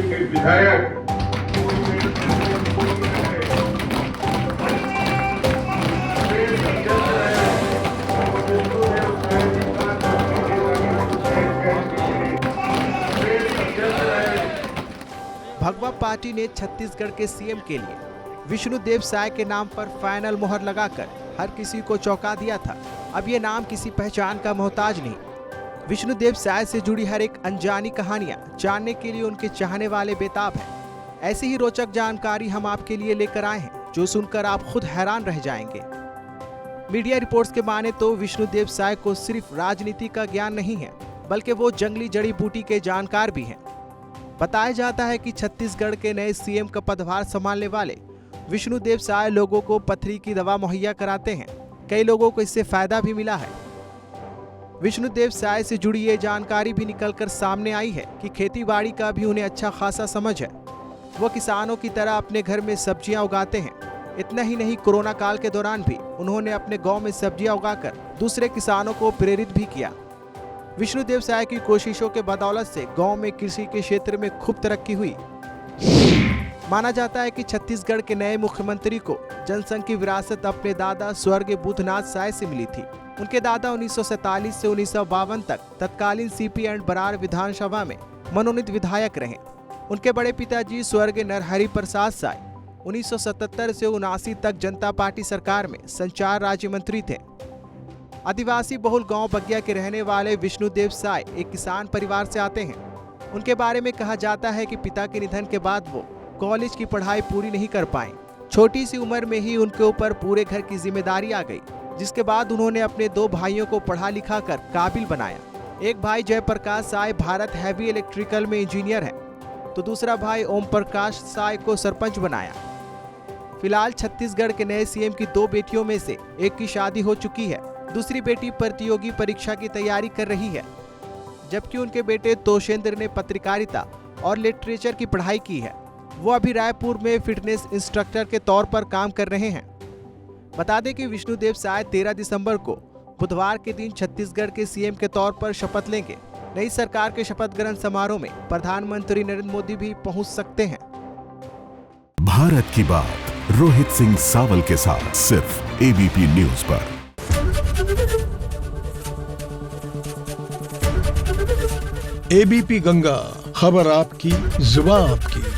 के विधायक भगवा पार्टी ने छत्तीसगढ़ के सीएम के लिए विष्णुदेव साय के नाम पर फाइनल मोहर लगाकर हर किसी को चौंका दिया था। अब ये नाम किसी पहचान का मोहताज नहीं। विष्णुदेव साय से जुड़ी हर एक अनजानी कहानियां जानने के लिए उनके चाहने वाले बेताब हैं। ऐसी ही रोचक जानकारी हम आपके लिए लेकर आए हैं, जो सुनकर आप खुद हैरान रह जाएंगे। मीडिया रिपोर्ट्स के माने तो विष्णुदेव साय को सिर्फ राजनीति का ज्ञान नहीं है, बल्कि वो जंगली जड़ी बूटी के जानकार भी हैं। बताया जाता है कि छत्तीसगढ़ के नए सीएम का पदभार संभालने वाले विष्णुदेव साय लोगों को पथरी की दवा मुहैया कराते हैं। कई लोगों को इससे फायदा भी मिला है। विष्णुदेव साय से जुड़ी ये जानकारी भी निकलकर सामने आई है कि खेतीबाड़ी का भी उन्हें अच्छा खासा समझ है। वो किसानों की तरह अपने घर में सब्जियां उगाते हैं। इतना ही नहीं, कोरोना काल के दौरान भी उन्होंने अपने गांव में सब्जियां उगाकर दूसरे किसानों को प्रेरित भी किया। विष्णुदेव साय की कोशिशों के बदौलत से गांव में कृषि के क्षेत्र में खूब तरक्की हुई। माना जाता है कि छत्तीसगढ़ के नए मुख्यमंत्री को जनसंघ की विरासत अपने दादा स्वर्गीय बुधनाथ साय से मिली थी। उनके दादा 1947 से 1952 तक तत्कालीन सीपी एंड बरार विधानसभा में मनोनीत विधायक रहे। उनके बड़े पिताजी स्वर्गीय नरहरि प्रसाद साय 1977 से 79 तक जनता पार्टी सरकार में संचार राज्य मंत्री थे। आदिवासी बहुल गांव बगिया के रहने वाले विष्णुदेव साय एक किसान परिवार से आते हैं। उनके बारे में कहा जाता है कि पिता के निधन के बाद वो कॉलेज की पढ़ाई पूरी नहीं कर पाए। छोटी सी उम्र में ही उनके ऊपर पूरे घर की जिम्मेदारी आ गई, जिसके बाद उन्होंने अपने 2 भाइयों को पढ़ा लिखा कर काबिल बनाया। एक भाई जयप्रकाश साय भारत हैवी इलेक्ट्रिकल में इंजीनियर है, तो दूसरा भाई ओम प्रकाश साय को सरपंच बनाया। फिलहाल छत्तीसगढ़ के नए सीएम की 2 बेटियों में से एक की शादी हो चुकी है, दूसरी बेटी प्रतियोगी परीक्षा की तैयारी कर रही है, जबकि उनके बेटे तोषेंद्र ने पत्रकारिता और लिटरेचर की पढ़ाई की है। वो अभी रायपुर में फिटनेस इंस्ट्रक्टर के तौर पर काम कर रहे हैं। बता दें कि विष्णुदेव साय 13 दिसंबर को बुधवार के दिन छत्तीसगढ़ के सीएम के तौर पर शपथ लेंगे। नई सरकार के शपथ ग्रहण समारोह में प्रधानमंत्री नरेंद्र मोदी भी पहुंच सकते हैं। भारत की बात रोहित सिंह सावल के साथ सिर्फ एबीपी न्यूज पर। एबीपी गंगा, खबर आपकी, जुबान आपकी।